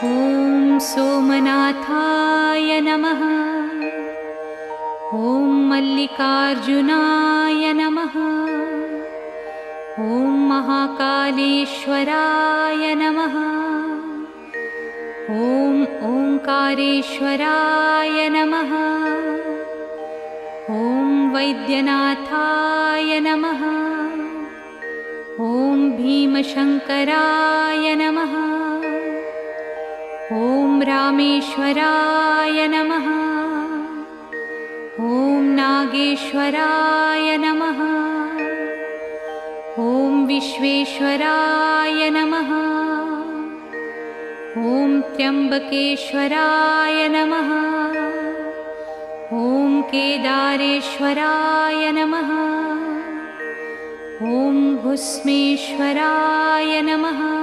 ॐ सोमनाथाय नमः। ॐ मल्लिकार्जुनाय नमः। ॐ महाकालेश्वराय नमः। ॐ ओंकारेश्वराय नमः। ॐ वैद्यनाथाय नमः। ॐ भीमशंकराय नमः। ॐ रामेश्वराय नमः। ॐ नागेश्वराय नमः। ॐ विश्वेश्वराय नमः। ॐ त्र्यंबकेश्वराय नमः। ॐ केदारेश्वराय नमः। ॐ भुस्मेश्वराय नमः।